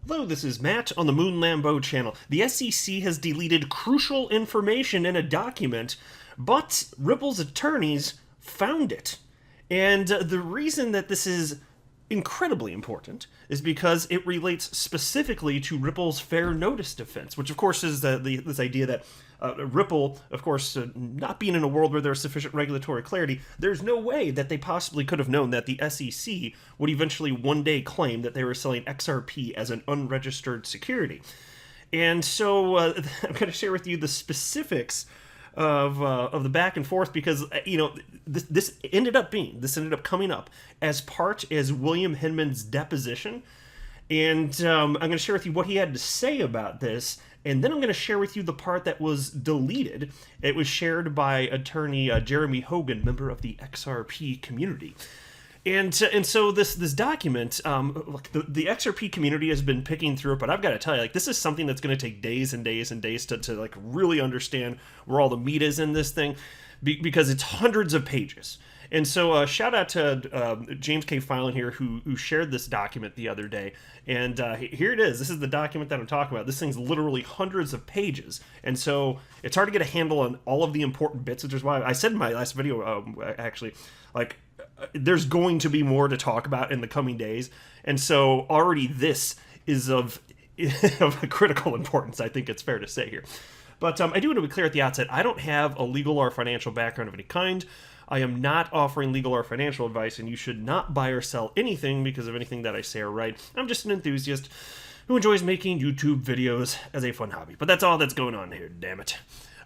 Hello, this is Matt on the Moon Lambeau channel. The SEC has deleted crucial information in a document, but Ripple's attorneys found it. And the reason that this is incredibly important is because it relates specifically to Ripple's fair notice defense, which of course is this idea that Ripple, of course, not being in a world where there's sufficient regulatory clarity, there's no way that they possibly could have known that the SEC would eventually one day claim that they were selling XRP as an unregistered security. And so I'm going to share with you the specifics of the back and forth, because this ended up coming up as part as William Hinman's deposition, and I'm going to share with you what he had to say about this, and then I'm going to share with you the part that was deleted. It was shared by attorney Jeremy Hogan, member of the XRP community. And so this document, look, the XRP community has been picking through it, but I've got to tell you, this is something that's going to take days and days and days to really understand where all the meat is in this thing, because it's hundreds of pages. And so shout out to James K. Filan here, who shared this document the other day. And here it is. This is the document that I'm talking about. This thing's literally hundreds of pages. And so it's hard to get a handle on all of the important bits, which is why I said in my last video, actually, there's going to be more to talk about in the coming days. And so already this is of critical importance, I think it's fair to say here. But I do want to be clear at the outset, I don't have a legal or financial background of any kind. I am not offering legal or financial advice, and you should not buy or sell anything because of anything that I say or write. I'm just an enthusiast who enjoys making YouTube videos as a fun hobby. But that's all that's going on here, damn it.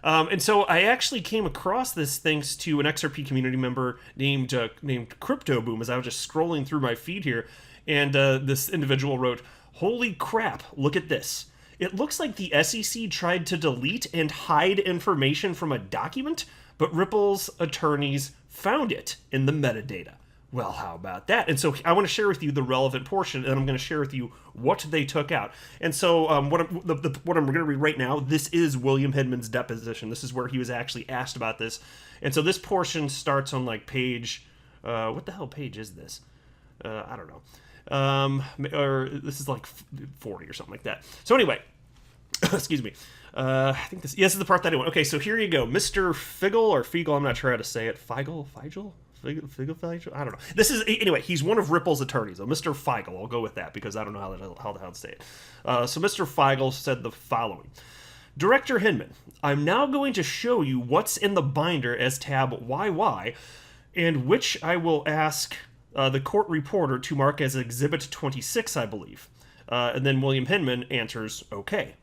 And so I actually came across this thanks to an XRP community member named CryptoBoom, as I was just scrolling through my feed here, and this individual wrote, "Holy crap, look at this. It looks like the SEC tried to delete and hide information from a document, but Ripple's attorneys found it in the metadata." Well, how about that? And so I want to share with you the relevant portion, and I'm going to share with you what they took out. And so what I'm going to read right now, this is William Hinman's deposition. This is where he was actually asked about this. And so this portion starts on page, what the hell page is this? I don't know. Or this is 40 or something like that. So anyway, excuse me. I think this is the part that I want. Okay, so here you go. Mr. Figel, I'm not sure how to say it. Figel? I don't know. This is, anyway, he's one of Ripple's attorneys. Mr. Figel, I'll go with that because I don't know how the hell to say it. So Mr. Figel said the following. "Director Hinman, I'm now going to show you what's in the binder as tab YY, and which I will ask the court reporter to mark as Exhibit 26, I believe." And then William Hinman answers, "Okay."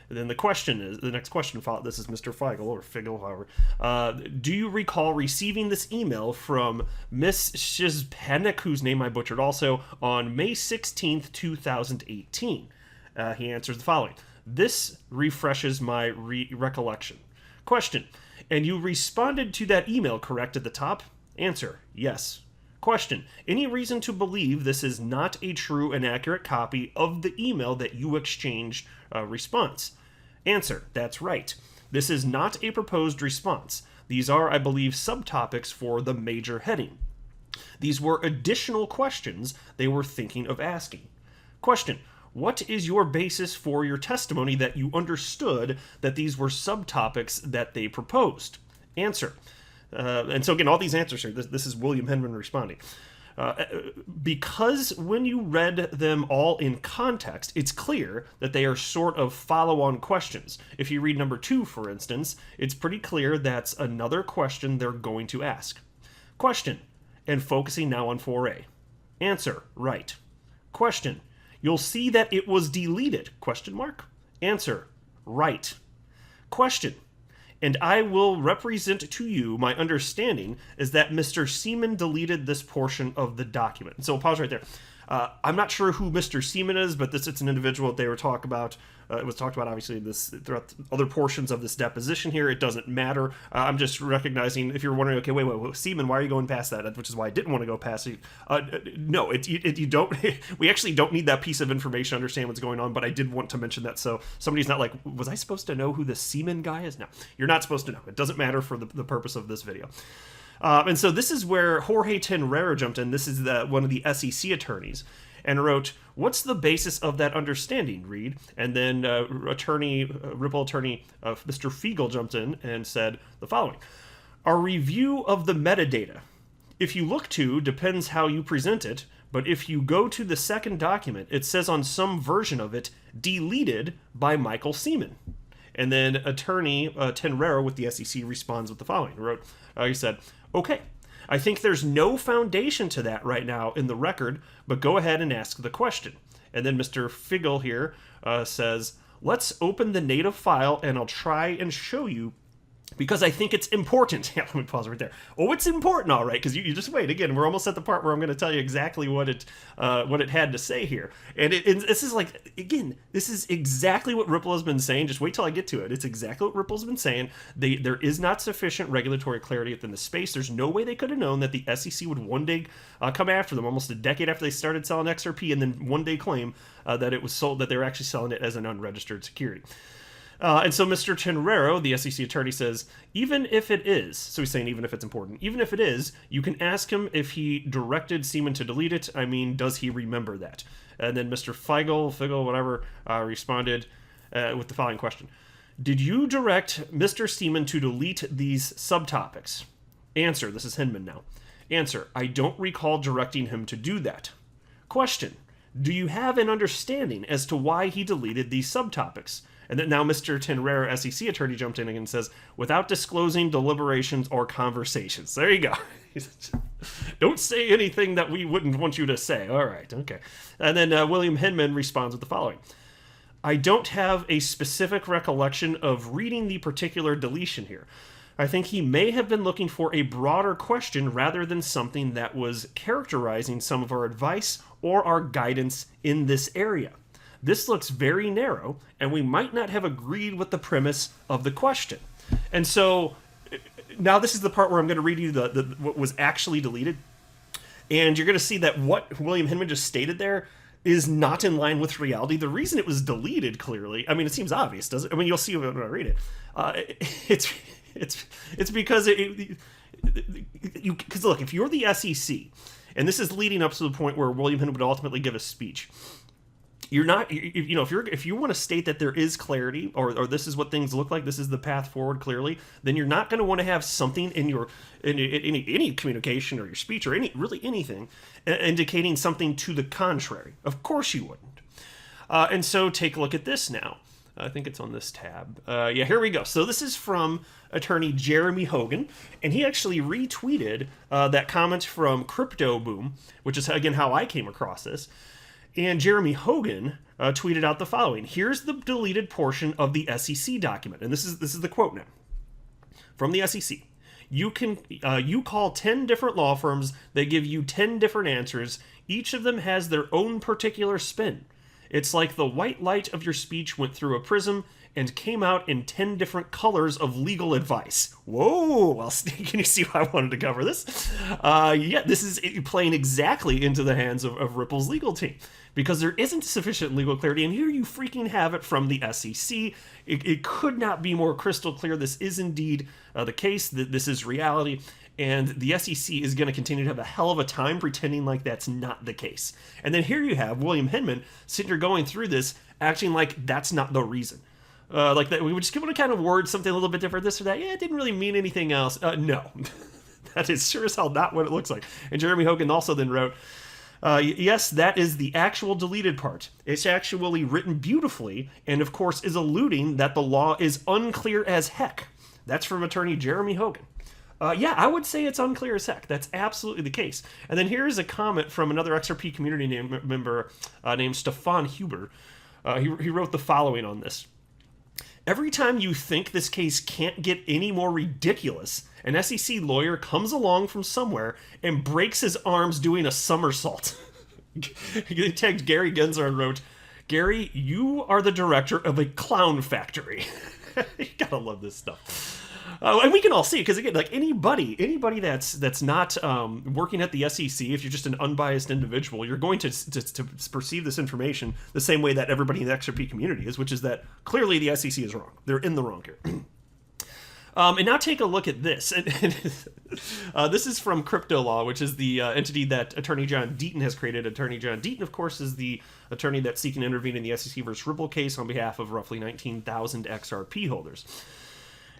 And then the next question followed. This is Mr. Figel, or Figel, however. "Do you recall receiving this email from Miss Shizpanik, whose name I butchered also, on May 16th, 2018? He answers the following. "This refreshes my recollection." Question. "And you responded to that email, correct, at the top?" Answer. "Yes." Question. "Any reason to believe this is not a true and accurate copy of the email that you exchanged response?" Answer. "That's right. This is not a proposed response. These are, I believe, subtopics for the major heading. These were additional questions they were thinking of asking." Question. "What is your basis for your testimony that you understood that these were subtopics that they proposed?" Answer. And so again, all these answers here, this is William Hinman responding. "Because when you read them all in context, it's clear that they are sort of follow-on questions. If you read number 2, for instance, it's pretty clear that's another question they're going to ask." Question. "And focusing now on 4A. Answer. Right. Question. "You'll see that it was deleted? Question mark. Answer. Right. Question. "And I will represent to you my understanding is that Mr. Seaman deleted this portion of the document." And so I'll pause right there. I'm not sure who Mr. Seaman is, but it's an individual that they were talking about. It was talked about, obviously, throughout other portions of this deposition here. It doesn't matter. I'm just recognizing, if you're wondering, okay, wait, Seaman, why are you going past that? Which is why I didn't want to go past it. No, you don't. We actually don't need that piece of information to understand what's going on, but I did want to mention that, so somebody's not like, was I supposed to know who the Seaman guy is? No, you're not supposed to know. It doesn't matter for the purpose of this video. And so this is where Jorge Tenreira jumped in. This is one of the SEC attorneys. and wrote, "What's the basis of that understanding, Reed?" And then Ripple attorney Mr. Fiegel jumped in and said the following: "Our review of the metadata. If you look to depends how you present it, but if you go to the second document, it says on some version of it, deleted by Michael Seaman." And then attorney Tenreiro with the SEC responds with the following. He said, "Okay, I think there's no foundation to that right now in the record, but go ahead and ask the question." And then Mr. Fiegel here says, "Let's open the native file and I'll try and show you because I think it's important." Yeah, let me pause right there. Oh, it's important, all right, because you just wait. Again, we're almost at the part where I'm going to tell you exactly what it had to say here. And this is like, again, this is exactly what Ripple has been saying. Just wait till I get to it. It's exactly what Ripple's been saying. There is not sufficient regulatory clarity within the space. There's no way they could have known that the SEC would one day come after them, almost a decade after they started selling XRP, and then one day claim that it was sold, that they were actually selling it as an unregistered security. And so Mr. Tenreiro, the SEC attorney, says, even if it is, so he's saying even if it's important, even if it is, you can ask him if he directed Seaman to delete it. I mean, does he remember that? And then Mr. Fiegel, whatever, responded with the following question. Did you direct Mr. Seaman to delete these subtopics? Answer, this is Hinman now. Answer, I don't recall directing him to do that. Question, do you have an understanding as to why he deleted these subtopics? And then now Mr. Tenreiro, SEC attorney, jumped in and says, without disclosing deliberations or conversations. There you go. Don't say anything that we wouldn't want you to say. All right, okay. And then William Hinman responds with the following. I don't have a specific recollection of reading the particular deletion here. I think he may have been looking for a broader question rather than something that was characterizing some of our advice or our guidance in this area. This looks very narrow, and we might not have agreed with the premise of the question. And so now this is the part where I'm going to read you what was actually deleted. And you're going to see that what William Hinman just stated there is not in line with reality. The reason it was deleted, clearly, I mean, it seems obvious, doesn't it? I mean, you'll see when I read it. It's because because look, if you're the SEC, and this is leading up to the point where William Hinman would ultimately give a speech, you're not, if you want to state that there is clarity or this is what things look like, this is the path forward clearly, then you're not going to want to have something in your in any communication or your speech or really anything indicating something to the contrary. Of course you wouldn't. And so take a look at this now. I think it's on this tab. Yeah, here we go. So this is from attorney Jeremy Hogan, and he actually retweeted that comment from Crypto Boom, which is, again, how I came across this. And Jeremy Hogan tweeted out the following. Here's the deleted portion of the SEC document. And this is the quote now. From the SEC. You call 10 different law firms. They give you 10 different answers. Each of them has their own particular spin. It's like the white light of your speech went through a prism and came out in 10 different colors of legal advice. Whoa! Well, can you see why I wanted to cover this? Yeah, this is playing exactly into the hands of Ripple's legal team, because there isn't sufficient legal clarity, and here you freaking have it from the SEC. It could not be more crystal clear. This is indeed the case, that this is reality, and the SEC is going to continue to have a hell of a time pretending like that's not the case. And then here you have William Hinman sitting here going through this, acting like that's not the reason. Like that, we would just want to kind of word something a little bit different, this or that. Yeah, it didn't really mean anything else. No, that is sure as hell not what it looks like. And Jeremy Hogan also then wrote, yes, that is the actual deleted part. It's actually written beautifully, and of course is alluding that the law is unclear as heck. That's from attorney Jeremy Hogan. Yeah, I would say it's unclear as heck. That's absolutely the case. And then here's a comment from another XRP community member named Stefan Huber. He wrote the following on this. Every time you think this case can't get any more ridiculous, an SEC lawyer comes along from somewhere and breaks his arms doing a somersault. He tagged Gary Genzer and wrote, Gary, you are the director of a clown factory. You gotta love this stuff. And we can all see it, because again, like anybody that's not working at the SEC, if you're just an unbiased individual, you're going to perceive this information the same way that everybody in the XRP community is, which is that clearly the SEC is wrong. They're in the wrong here. And now take a look at this. This is from Crypto Law, which is the entity that Attorney John Deaton has created. Attorney John Deaton, of course, is the attorney that's seeking to intervene in the SEC versus Ripple case on behalf of roughly 19,000 XRP holders.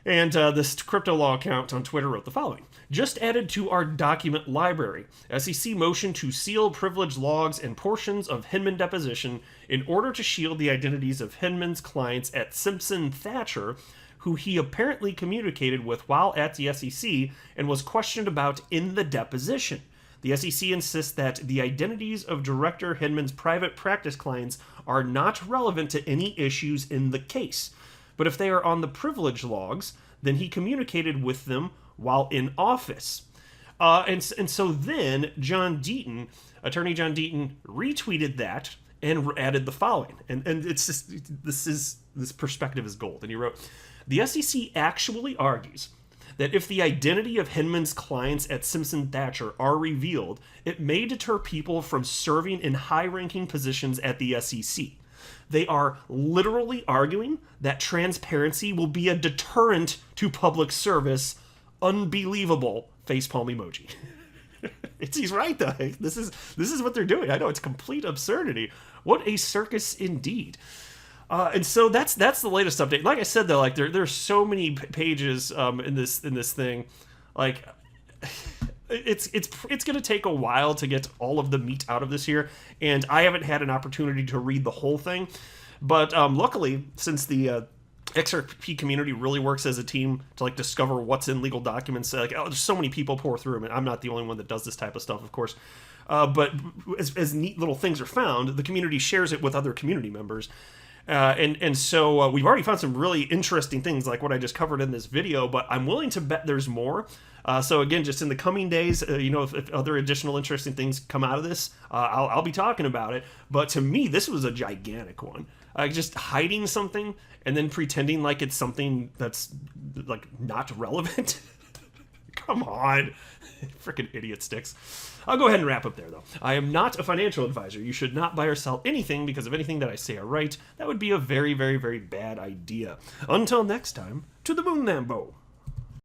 And this Crypto Law account on Twitter wrote the following. Just added to our document library, SEC motion to seal privileged logs and portions of Hinman deposition in order to shield the identities of Hinman's clients at Simpson Thacher, who he apparently communicated with while at the SEC and was questioned about in the deposition. The SEC insists that the identities of Director Hinman's private practice clients are not relevant to any issues in the case. But if they are on the privilege logs, then he communicated with them while in office. And so then John Deaton, Attorney John Deaton, retweeted that and added the following. And it's just, this perspective is gold. And he wrote, the SEC actually argues that if the identity of Hinman's clients at Simpson Thacher are revealed, it may deter people from serving in high-ranking positions at the SEC. They are literally arguing that transparency will be a deterrent to public service. Unbelievable facepalm emoji. He's right though. This is what they're doing. I know it's complete absurdity. What a circus indeed. And so that's the latest update. Like I said though, like there's so many pages in this thing. Like it's going to take a while to get all of the meat out of this here, and I haven't had an opportunity to read the whole thing. But luckily, since the XRP community really works as a team to like discover what's in legal documents, like there's so many people pour through them, and I'm not the only one that does this type of stuff, of course. But as neat little things are found, the community shares it with other community members. And so we've already found some really interesting things like what I just covered in this video, but I'm willing to bet there's more. So again, just in the coming days, if other additional interesting things come out of this, I'll be talking about it. But to me, this was a gigantic one. Just hiding something and then pretending like it's something that's like not relevant. Come on. Freaking idiot sticks. I'll go ahead and wrap up there, though. I am not a financial advisor. You should not buy or sell anything because of anything that I say or write. That would be a very, very, very bad idea. Until next time, to the moon, Lambo.